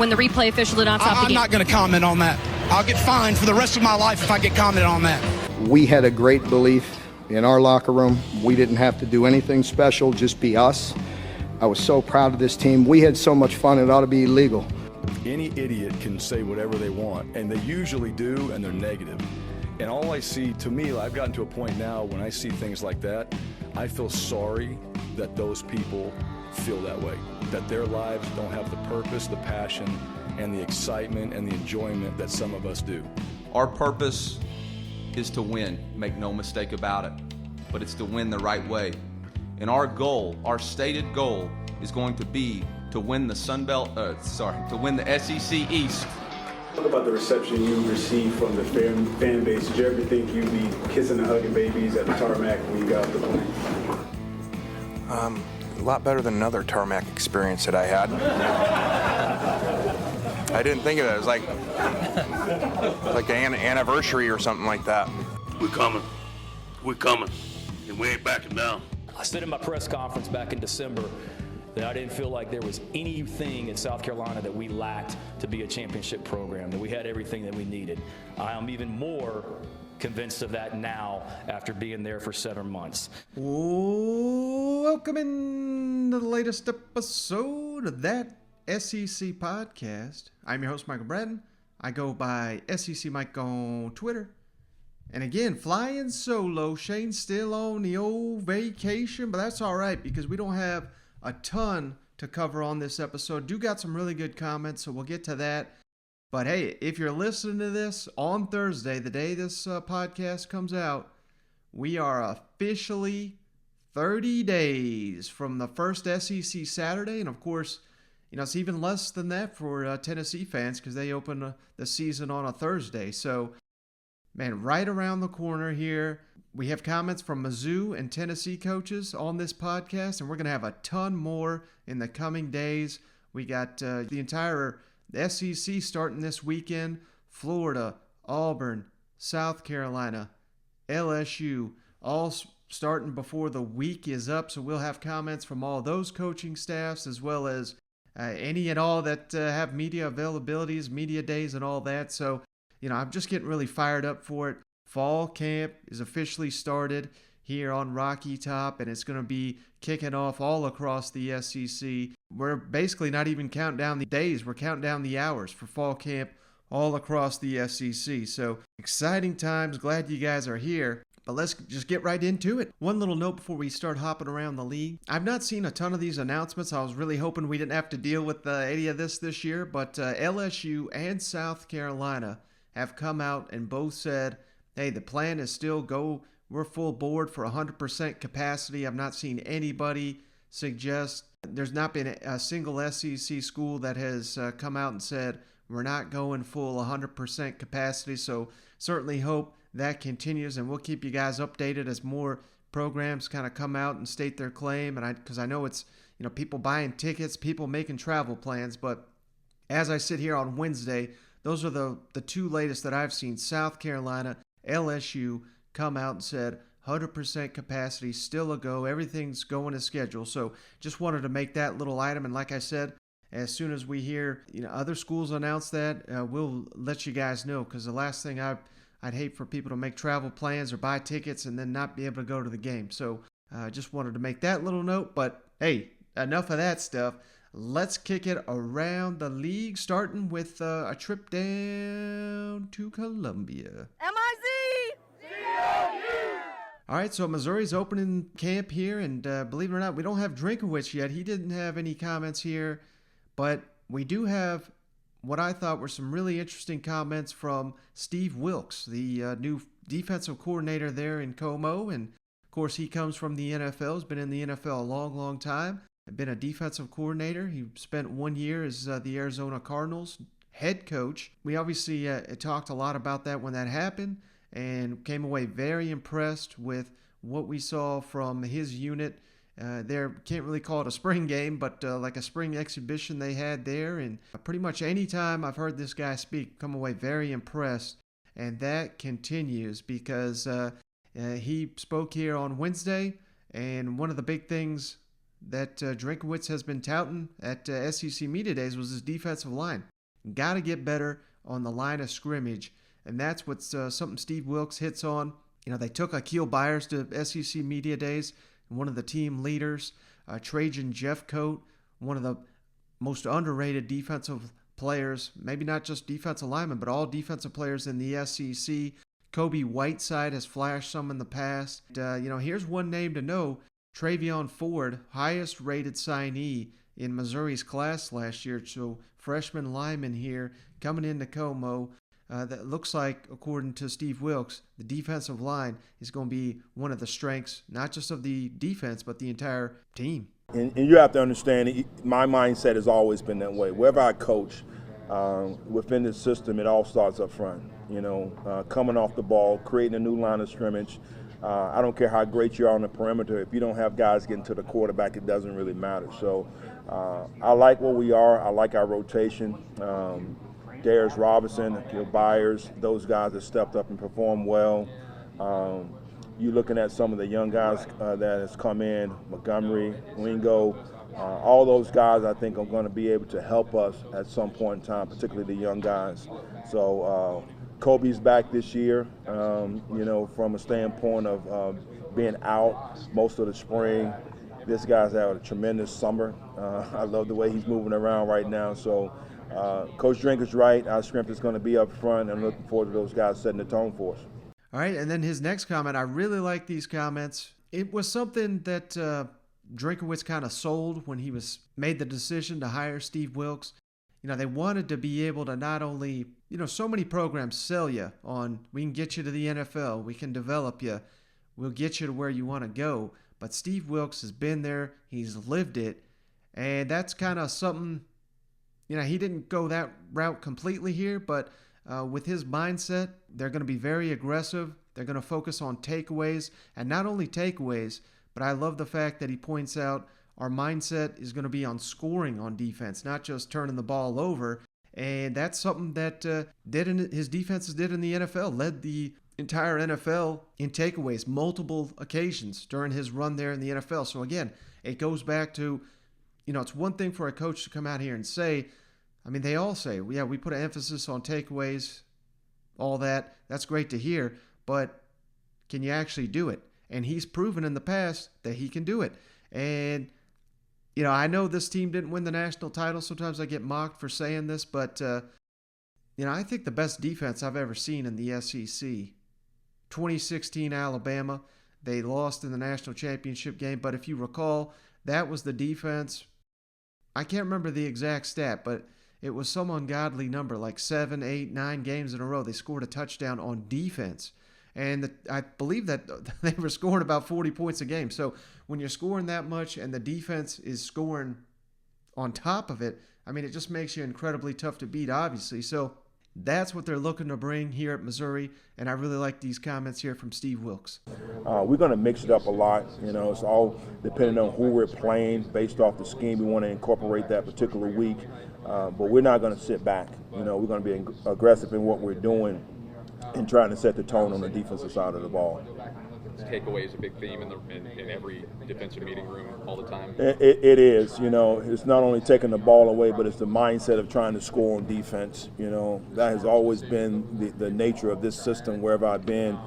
when the replay official did not stop the game? I'm not going to comment on that. I'll get fined for the rest of my life if I get commented on that. We had a great belief in our locker room. We didn't have to do anything special, just be us. I was so proud of this team. We had so much fun, it ought to be illegal. Any idiot can say whatever they want, and they usually do, and they're negative. And all I see, to me, I've gotten to a point now when I see things like that, I feel sorry that those people feel that way, that their lives don't have the purpose, the passion, and the excitement and the enjoyment that some of us do. Our purpose is to win, make no mistake about it, but it's to win the right way. And our goal, our stated goal, is going to be to win the to win the SEC East. Talk about the reception you received from the fan base. Did you ever think you'd be kissing and hugging babies at the tarmac when you got off the plane? A lot better than another tarmac experience that I had. I didn't think of it. It was like an anniversary or something like that. We're coming, and we ain't backing down. I said in my press conference back in December that I didn't feel like there was anything in South Carolina that we lacked to be a championship program, that we had everything that we needed. I am even more convinced of that now after being there for 7 months. Welcome in to the latest episode of that SEC podcast. I'm your host, Michael Bratton. I go by SEC Mike on Twitter. And again, flying solo. Shane's still on the old vacation, but that's all right because we don't have a ton to cover on this episode. Do got some really good comments, so we'll get to that. But hey, if you're listening to this on Thursday, the day this podcast comes out, we are officially 30 days from the first SEC Saturday. And of course, it's even less than that for Tennessee fans because they open the season on a Thursday. So, man, right around the corner here. We have comments from Mizzou and Tennessee coaches on this podcast, and we're going to have a ton more in the coming days. We got the entire SEC starting this weekend. Florida, Auburn, South Carolina, LSU, all starting before the week is up. So we'll have comments from all those coaching staffs as well as any and all that have media availabilities, media days and all that. So, I'm just getting really fired up for it. Fall camp is officially started here on Rocky Top, and it's going to be kicking off all across the SEC. We're basically not even counting down the days. We're counting down the hours for fall camp all across the SEC. So exciting times. Glad you guys are here. But let's just get right into it. One little note before we start hopping around the league. I've not seen a ton of these announcements. I was really hoping we didn't have to deal with any of this year. But LSU and South Carolina have come out and both said, hey, the plan is still go. We're full board for 100% capacity. I've not seen anybody suggest. There's not been a single SEC school that has come out and said we're not going full 100% capacity. So certainly hope that continues, and we'll keep you guys updated as more programs kind of come out and state their claim. And because I know it's people buying tickets, people making travel plans. But as I sit here on Wednesday, those are the two latest that I've seen. South Carolina, LSU come out and said 100% capacity, still a go. Everything's going as scheduled. So just wanted to make that little item. And like I said, as soon as we hear other schools announce that, we'll let you guys know. Because the last thing I'd hate for people to make travel plans or buy tickets and then not be able to go to the game. So just wanted to make that little note. But hey, enough of that stuff. Let's kick it around the league, starting with a trip down to Columbia. All right, so Missouri's opening camp here, and believe it or not, we don't have Drinkowitz yet. He didn't have any comments here, but we do have what I thought were some really interesting comments from Steve Wilks, the new defensive coordinator there in Como, and of course he comes from the NFL. He's been in the NFL a long, long time. Been a defensive coordinator. He spent 1 year as the Arizona Cardinals head coach. We obviously talked a lot about that when that happened and came away very impressed with what we saw from his unit there. Can't really call it a spring game, but like a spring exhibition they had there. And pretty much any time I've heard this guy speak, come away very impressed. And that continues because he spoke here on Wednesday, and one of the big things that Drinkwitz has been touting at SEC Media Days was his defensive line. Got to get better on the line of scrimmage, and that's what's something Steve Wilks hits on. You know, they took Akil Byers to SEC Media Days, one of the team leaders. Trajan Jeffcoat, one of the most underrated defensive players, maybe not just defensive linemen, but all defensive players in the SEC. Kobe Whiteside has flashed some in the past. Here's one name to know. Travion Ford, highest rated signee in Missouri's class last year. So freshman lineman here coming into Como. That looks like, according to Steve Wilks, the defensive line is going to be one of the strengths, not just of the defense, but the entire team. And you have to understand, my mindset has always been that way. Wherever I coach, within the system, it all starts up front. Coming off the ball, creating a new line of scrimmage. I don't care how great you are on the perimeter. If you don't have guys getting to the quarterback, it doesn't really matter. So I like where we are. I like our rotation. Darius Robinson, Akil Byers, those guys have stepped up and performed well. You're looking at some of the young guys that has come in, Montgomery, Wingo, all those guys I think are going to be able to help us at some point in time, particularly the young guys. So Kobe's back this year, from a standpoint of being out most of the spring. This guy's had a tremendous summer. I love the way he's moving around right now. So Coach Drink is right. Our strength is going to be up front, and I'm looking forward to those guys setting the tone for us. All right, and then his next comment, I really like these comments. It was something that Drinkwitz kind of sold when he made the decision to hire Steve Wilks. They wanted to be able to not only, so many programs sell you on, we can get you to the NFL, we can develop you, we'll get you to where you want to go. But Steve Wilks has been there, he's lived it, and that's kind of something, he didn't go that route completely here, but with his mindset, they're going to be very aggressive. They're going to focus on takeaways, and not only takeaways, but I love the fact that he points out our mindset is going to be on scoring on defense, not just turning the ball over. And that's something that his defenses did in the NFL, led the entire NFL in takeaways multiple occasions during his run there in the NFL. So again, it goes back to, it's one thing for a coach to come out here and say, they all say, yeah, we put an emphasis on takeaways, all that. That's great to hear, but can you actually do it? And he's proven in the past that he can do it. And, I know this team didn't win the national title. Sometimes I get mocked for saying this, but, I think the best defense I've ever seen in the SEC. 2016 Alabama, they lost in the national championship game, but if you recall, that was the defense. I can't remember the exact stat, but it was some ungodly number, like 7, 8, 9 games in a row. They scored a touchdown on defense. And I believe that they were scoring about 40 points a game. So when you're scoring that much and the defense is scoring on top of it, it just makes you incredibly tough to beat, obviously. So that's what they're looking to bring here at Missouri. And I really like these comments here from Steve Wilks. We're going to mix it up a lot. It's all depending on who we're playing based off the scheme. We want to incorporate that particular week. But we're not going to sit back. We're going to be aggressive in what we're doing and trying to set the tone on the defensive side of the ball. Takeaway is a big theme in every defensive meeting room all the time. It is. It's not only taking the ball away, but it's the mindset of trying to score on defense. That has always been the nature of this system wherever I've been.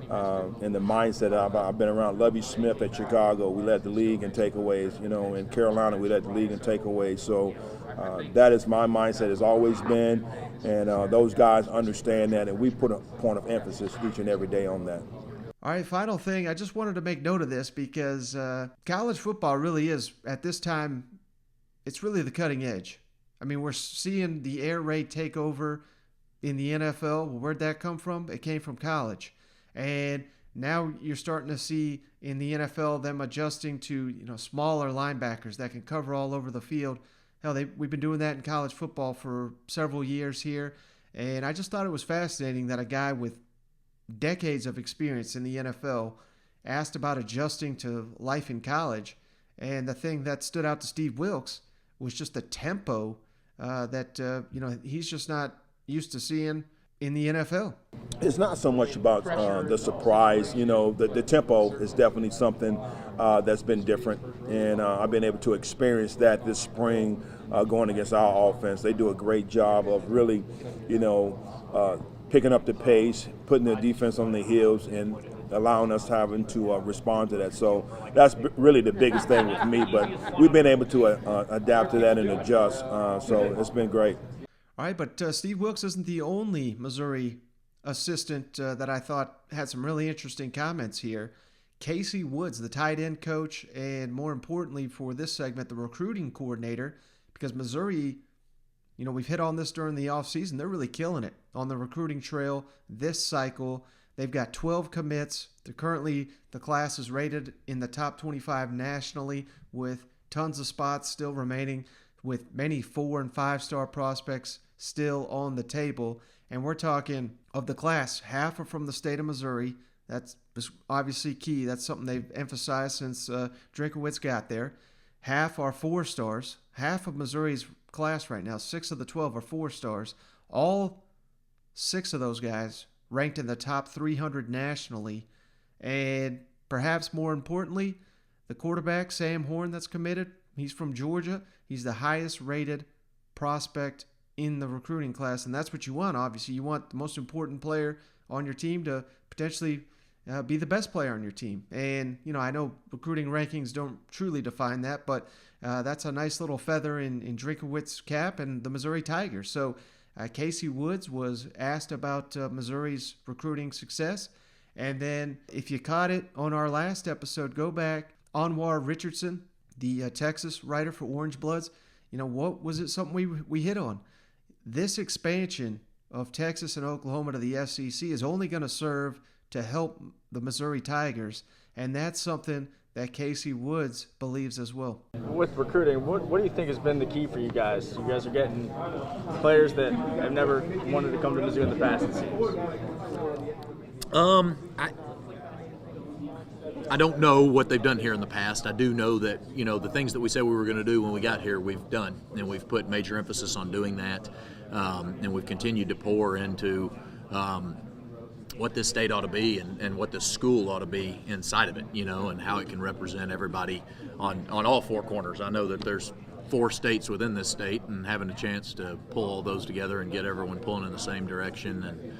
And the mindset I've been around. Lovie Smith at Chicago, we led the league in takeaways. In Carolina, we led the league in takeaways. So that is my mindset, has always been. And those guys understand that, and we put a point of emphasis each and every day on that. All right, final thing. I just wanted to make note of this because college football really is, at this time, it's really the cutting edge. We're seeing the air raid take over in the NFL. Well, where'd that come from? It came from college. And now you're starting to see in the NFL them adjusting to smaller linebackers that can cover all over the field. Hell, we've been doing that in college football for several years here. And I just thought it was fascinating that a guy with decades of experience in the NFL asked about adjusting to life in college. And the thing that stood out to Steve Wilks was just the tempo that he's just not used to seeing in the NFL? It's not so much about the surprise. The tempo is definitely something that's been different, and I've been able to experience that this spring going against our offense. They do a great job of really, picking up the pace, putting the defense on the heels, and allowing us having to respond to that. So that's really the biggest thing with me, but we've been able to adapt to that and adjust, so it's been great. All right, but Steve Wilks isn't the only Missouri assistant that I thought had some really interesting comments here. Casey Woods, the tight end coach, and more importantly for this segment, the recruiting coordinator, because Missouri, we've hit on this during the offseason, they're really killing it on the recruiting trail this cycle. They've got 12 commits. The class is rated in the top 25 nationally, with tons of spots still remaining, with many 4- and 5-star prospects still on the table. And we're talking, of the class, half are from the state of Missouri. That's obviously key. That's something they've emphasized since Drinkowitz got there. Half are 4 stars. Half of Missouri's class right now, 6 of the 12 are 4 stars. All 6 of those guys ranked in the top 300 nationally. And perhaps more importantly, the quarterback, Sam Horn, that's committed, he's from Georgia. He's the highest rated prospect in the recruiting class, and that's what you want, obviously. You want the most important player on your team to potentially be the best player on your team. And, I know recruiting rankings don't truly define that, but that's a nice little feather in Drinkowitz's cap and the Missouri Tigers. So Casey Woods was asked about Missouri's recruiting success. And then if you caught it on our last episode, go back. Anwar Richardson, the Texas writer for Orange Bloods, what was it something we hit on? This expansion of Texas and Oklahoma to the SEC is only going to serve to help the Missouri Tigers, and that's something that Casey Woods believes as well. With recruiting, what do you think has been the key for you guys? You guys are getting players that have never wanted to come to Mizzou in the past, it seems. I don't know what they've done here in the past. I do know that, the things that we said we were going to do when we got here, we've done, and we've put major emphasis on doing that, and we've continued to pour into what this state ought to be and what this school ought to be inside of it, and how it can represent everybody on all 4 corners. I know that there's 4 states within this state, and having a chance to pull all those together and get everyone pulling in the same direction, and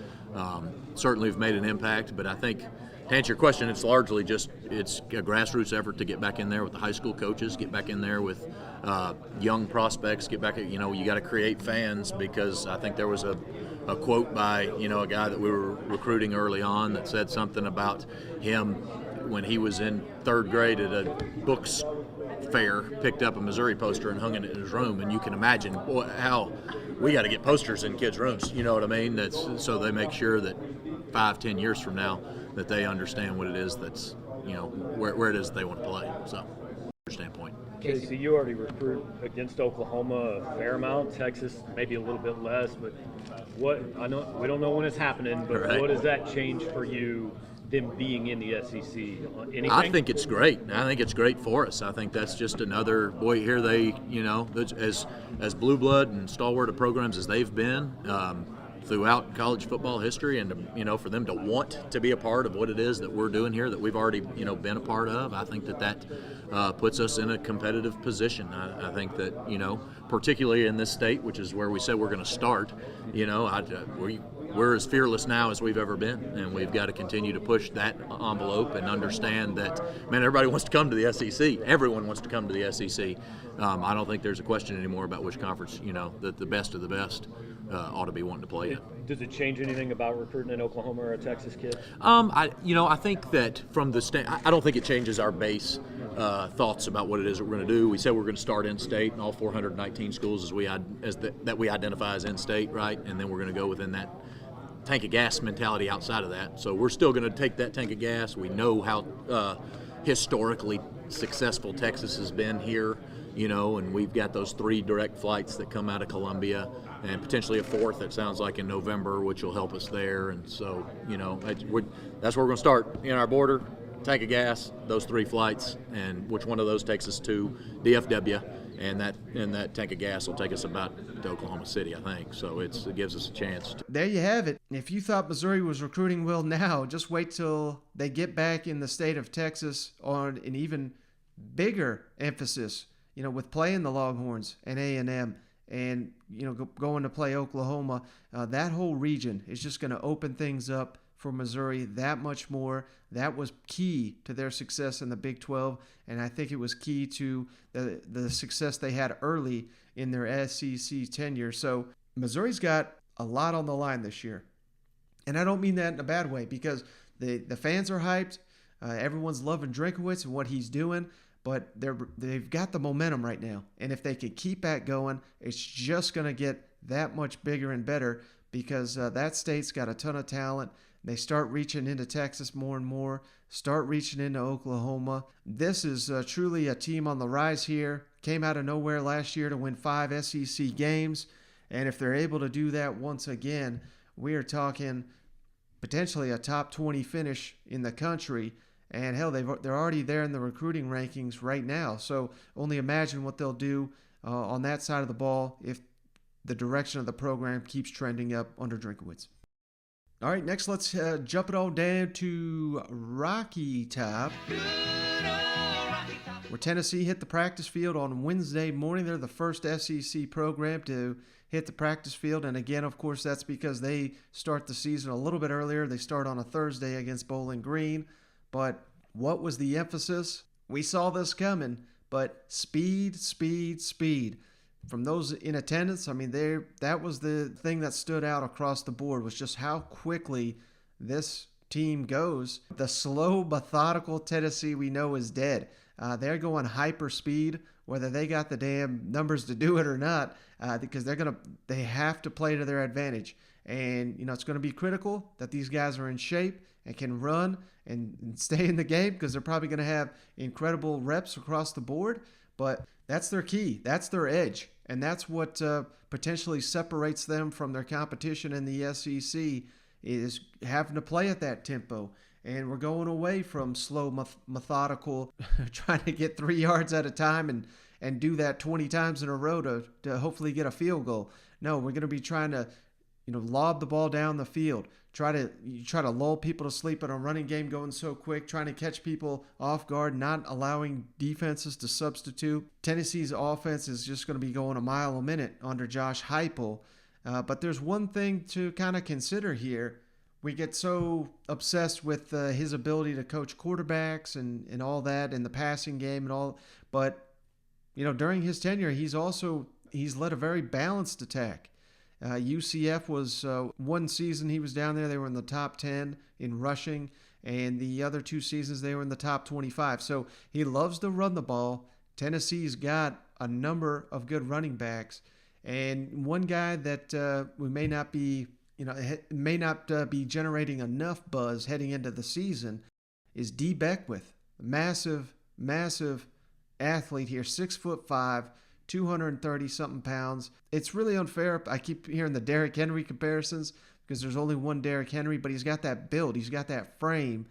certainly have made an impact. But I think, to answer your question, it's largely it's a grassroots effort to get back in there with the high school coaches, get back in there with young prospects, get back, you got to create fans, because I think there was a quote by, a guy that we were recruiting early on that said something about him when he was in 3rd grade at a books fair, picked up a Missouri poster and hung it in his room, and you can imagine how we got to get posters in kids' rooms, you know what I mean? That's so they make sure that 5-10 years from now that they understand what it is that's, where it is that they want to play. So, standpoint. Casey, you already recruit against Oklahoma a fair amount, Texas maybe a little bit less, but I know we don't know when it's happening, but right. What does that change for you, them being in the SEC? Anything? I think it's great. I think it's great for us. I think that's just another, here they, as blue blood and stalwart of programs as they've been, throughout college football history, and for them to want to be a part of what it is that we're doing here that we've already been a part of, I think that puts us in a competitive position. I think that particularly in this state, which is where we said we're going to start, we're as fearless now as we've ever been, and we've got to continue to push that envelope and understand that, everybody wants to come to the SEC. Everyone wants to come to the SEC. I don't think there's a question anymore about which conference, that the best of the best ought to be wanting to play in. Does it change anything about recruiting an Oklahoma or a Texas kid? I think that from the I don't think it changes our base thoughts about what it is that we're going to do. We said we're going to start in state in all 419 schools that we identify as in state, right? And then we're going to go within that tank of gas mentality outside of that. So we're still going to take that tank of gas. We know how historically successful Texas has been here, and we've got those 3 direct flights that come out of Columbia, and potentially a 4th, it sounds like, in November, which will help us there. And so, that's where we're going to start in our border. tank of gas, those 3 flights, and which one of those takes us to DFW, and that tank of gas will take us about to Oklahoma City, I think. So it gives us a chance. There you have it. If you thought Missouri was recruiting well now, just wait till they get back in the state of Texas on an even bigger emphasis, with playing the Longhorns and A&M and, going to play Oklahoma. That whole region is just going to open things up for Missouri that much more. That was key to their success in the Big 12, and I think it was key to the success they had early in their SEC tenure. So Missouri's got a lot on the line this year. And I don't mean that in a bad way, because the fans are hyped. Everyone's loving Drinkowitz and what he's doing, but they've got the momentum right now. And if they can keep that going, it's just going to get that much bigger and better, because that state's got a ton of talent. They start reaching into Texas more and more, start reaching into Oklahoma. This is truly a team on the rise here. Came out of nowhere last year to win 5 SEC games. And if they're able to do that once again, we are talking potentially a top 20 finish in the country. And hell, they're already there in the recruiting rankings right now. So only imagine what they'll do on that side of the ball if the direction of the program keeps trending up under Drinkowitz. All right, next let's jump it all down to Rocky Top, where Tennessee hit the practice field on Wednesday morning. They're the first SEC program to hit the practice field, and again, of course, that's because they start the season a little bit earlier. They start on a Thursday against Bowling Green, but what was the emphasis? We saw this coming, but speed, speed, speed. From those in attendance, I mean, that was the thing that stood out across the board, was just how quickly this team goes. The slow, methodical Tennessee we know is dead. They're going hyper speed, whether they got the damn numbers to do it or not, because they have to play to their advantage. And, it's going to be critical that these guys are in shape and can run and stay in the game, because they're probably going to have incredible reps across the board. But that's their key. That's their edge. And that's what potentially separates them from their competition in the SEC, is having to play at that tempo. And we're going away from slow, methodical, trying to get 3 yards at a time and do that 20 times in a row to hopefully get a field goal. No, we're going to be trying to lob the ball down the field. Try to lull people to sleep in a running game going so quick, trying to catch people off guard, not allowing defenses to substitute. Tennessee's offense is just going to be going a mile a minute under Josh Heupel. But there's one thing to kind of consider here. We get so obsessed with his ability to coach quarterbacks and all that, and the passing game and all. But, during his tenure, he's led a very balanced attack. UCF was one season he was down there, they were in the top 10 in rushing, and the other 2 seasons they were in the top 25. So he loves to run the ball. Tennessee's got a number of good running backs, and one guy that we may not be generating enough buzz heading into the season is D. Beckwith. Massive athlete here, 6'5", 230-something pounds. It's really unfair. I keep hearing the Derrick Henry comparisons, because there's only one Derrick Henry, but he's got that build. He's got that frame,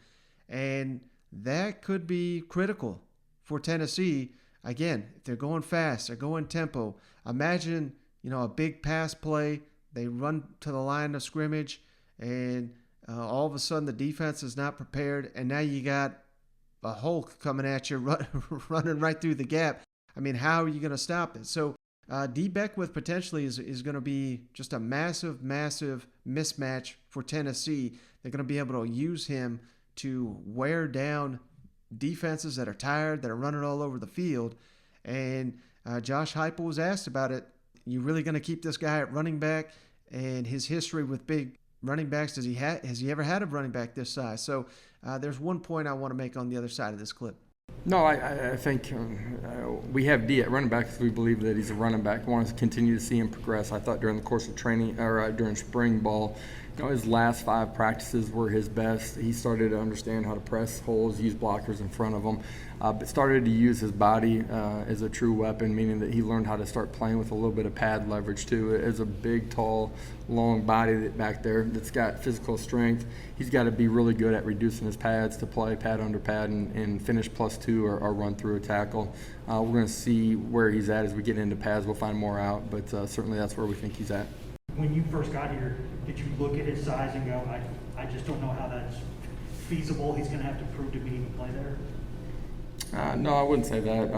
and that could be critical for Tennessee. Again, if they're going fast, they're going tempo. Imagine, a big pass play. They run to the line of scrimmage, and all of a sudden the defense is not prepared, and now you got a Hulk coming at you, running right through the gap. I mean, how are you going to stop it? So D. Beckwith potentially is going to be just a massive mismatch for Tennessee. They're going to be able to use him to wear down defenses that are tired, that are running all over the field. And Josh Heupel was asked about it. You really going to keep this guy at running back? And his history with big running backs, has he ever had a running back this size? So there's one point I want to make on the other side of this clip. No, I think we have D at running back because we believe that he's a running back. We want to continue to see him progress. I thought during the course of training, or during spring ball, His last 5 practices were his best. He started to understand how to press holes, use blockers in front of him, but started to use his body as a true weapon, meaning that he learned how to start playing with a little bit of pad leverage too. As a big, tall, long body back there that's got physical strength, he's got to be really good at reducing his pads to play pad under pad and finish +2 or run through a tackle. We're going to see where he's at as we get into pads. We'll find more out, but certainly that's where we think he's at. When you first got here, did you look at his size and go, I just don't know how that's feasible. He's going to have to prove to me he can play there? No, I wouldn't say that.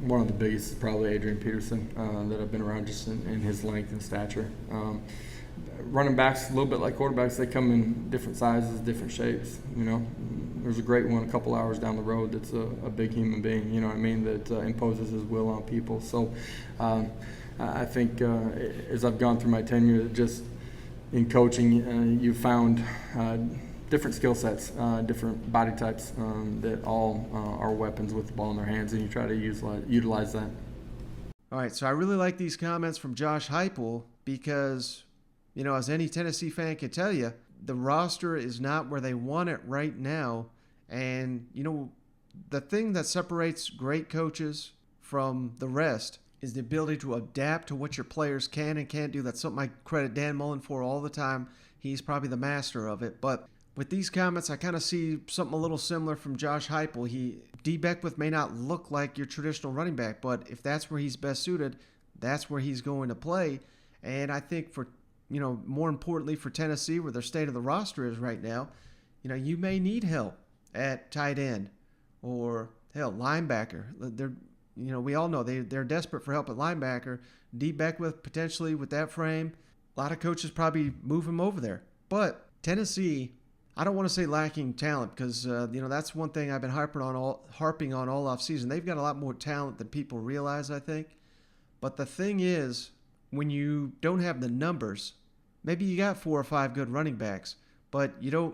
One of the biggest is probably Adrian Peterson that I've been around just in his length and stature. Running backs, a little bit like quarterbacks, they come in different sizes, different shapes. You know, there's a great one a couple hours down the road that's a big human being. You know what I mean? That imposes his will on people. So. I think as I've gone through my tenure, just in coaching, you've found different skill sets, different body types that all are weapons with the ball in their hands, and you try to utilize that. All right, so I really like these comments from Josh Heupel because, you know, as any Tennessee fan can tell you, the roster is not where they want it right now. And, you know, the thing that separates great coaches from the rest is the ability to adapt to what your players can and can't do. That's something I credit Dan Mullen for all the time. He's probably the master of it. But with these comments, I kind of see something a little similar from Josh Heupel. D. Beckwith may not look like your traditional running back, but if that's where he's best suited, that's where he's going to play. And I think for, you know, more importantly for Tennessee, where their state of the roster is right now, you know, you may need help at tight end or, hell, linebacker. You know, we all know they're desperate for help at linebacker. D. Beckwith potentially with that frame. A lot of coaches probably move him over there. But Tennessee, I don't want to say lacking talent because, you know, that's one thing I've been harping on all offseason. They've got a lot more talent than people realize, I think. But the thing is, when you don't have the numbers, maybe you got 4 or 5 good running backs, but you don't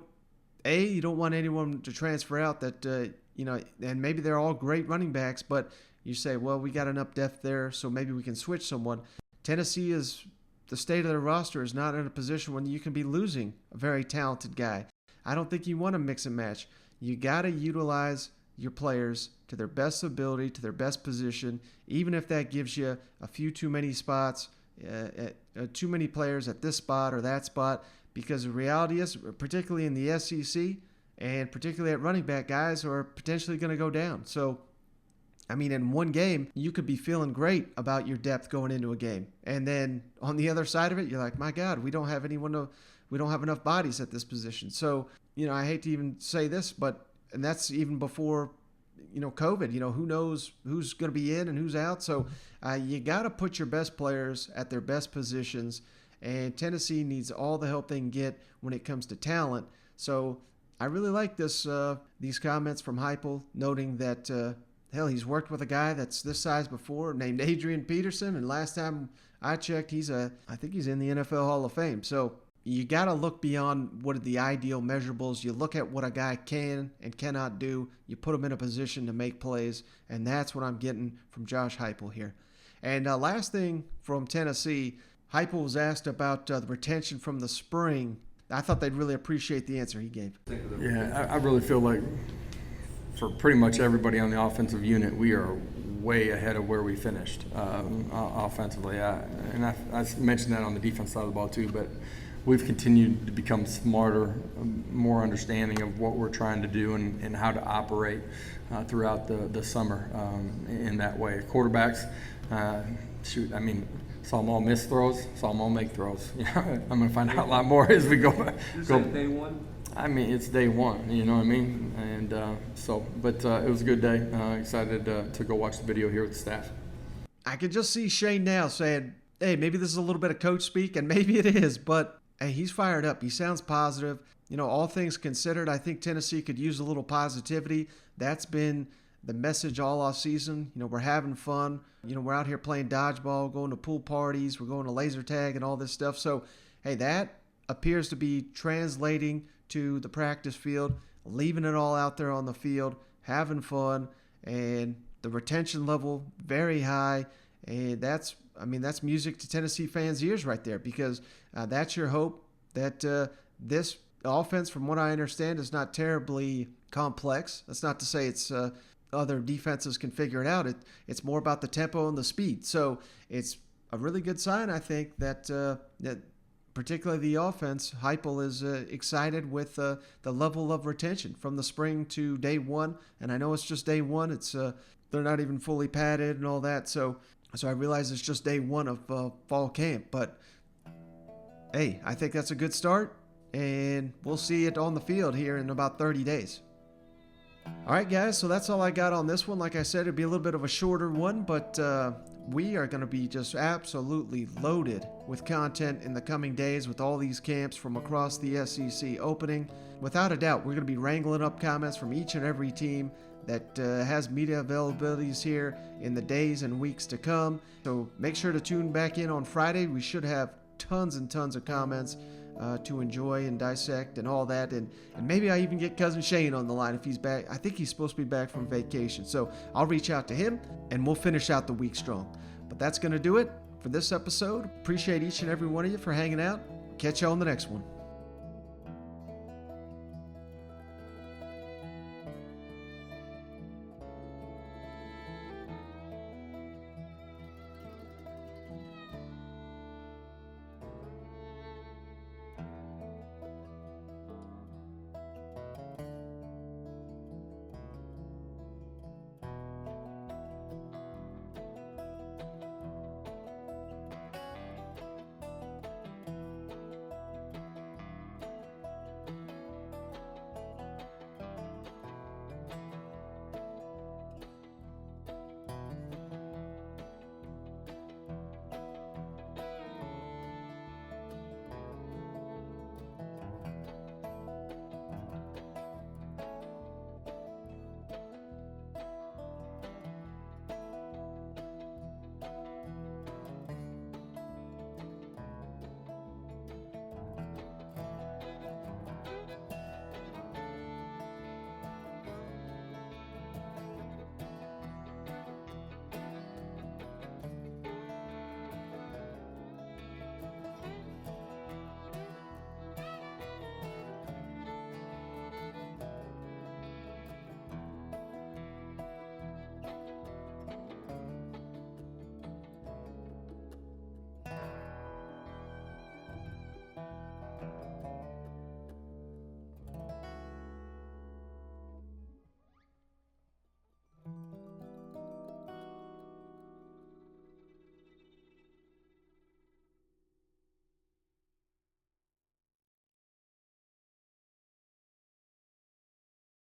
want anyone to transfer out that, you know, and maybe they're all great running backs, but you say, well, we got enough depth there, so maybe we can switch someone. Tennessee is, the state of their roster is not in a position when you can be losing a very talented guy. I don't think you want to mix and match. You got to utilize your players to their best ability, to their best position, even if that gives you a few too many spots, too many players at this spot or that spot, because the reality is, particularly in the SEC and particularly at running back, guys are potentially going to go down. So, I mean, in one game, you could be feeling great about your depth going into a game. And then on the other side of it, you're like, my God, we don't have enough bodies at this position. So, you know, I hate to even say this, and that's even before, you know, COVID. You know, who knows who's going to be in and who's out. So you got to put your best players at their best positions. And Tennessee needs all the help they can get when it comes to talent. So I really like these comments from Heupel, noting that, hell, he's worked with a guy that's this size before named Adrian Peterson, and last time I checked, I think he's in the NFL Hall of Fame. So you got to look beyond what are the ideal measurables. You look at what a guy can and cannot do. You put him in a position to make plays, and that's what I'm getting from Josh Heupel here. And last thing from Tennessee, Heupel was asked about the retention from the spring. I thought they'd really appreciate the answer he gave. Yeah, I really feel like for pretty much everybody on the offensive unit, we are way ahead of where we finished offensively. I mentioned that on the defense side of the ball too, but we've continued to become smarter, more understanding of what we're trying to do and how to operate throughout the summer in that way. Quarterbacks, saw them all miss throws, saw them all make throws. I'm going to find out a lot more as we go. Is that day one? I mean, it's day one, you know what I mean? And but it was a good day. Excited to go watch the video here with the staff. I could just see Shane now saying, hey, maybe this is a little bit of coach speak, and maybe it is, but hey, he's fired up. He sounds positive. You know, all things considered, I think Tennessee could use a little positivity. That's been the message all off season. You know, we're having fun. You know, we're out here playing dodgeball, going to pool parties, we're going to laser tag and all this stuff. So, hey, that appears to be translating to the practice field, leaving it all out there on the field, having fun, and the retention level very high. And that's music to Tennessee fans' ears right there, because that's your hope that this offense, from what I understand, is not terribly complex. That's not to say it's other defenses can figure it out. It's more about the tempo and the speed. So it's a really good sign, I think, that particularly the offense, Heupel is excited with the level of retention from the spring to day one. And I know it's just day one. It's they're not even fully padded and all that. So I realize it's just day one of fall camp. But hey, I think that's a good start, and we'll see it on the field here in about 30 days. All right, guys, so that's all I got on this one. Like I said, it'd be a little bit of a shorter one, but we are going to be just absolutely loaded with content in the coming days with all these camps from across the SEC opening. Without a doubt, we're going to be wrangling up comments from each and every team that has media availabilities here in the days and weeks to come. So make sure to tune back in on Friday. We should have tons and tons of comments to enjoy and dissect and all that. And maybe I even get Cousin Shane on the line if he's back. I think he's supposed to be back from vacation. So I'll reach out to him and we'll finish out the week strong. But that's going to do it for this episode. Appreciate each and every one of you for hanging out. Catch you on the next one.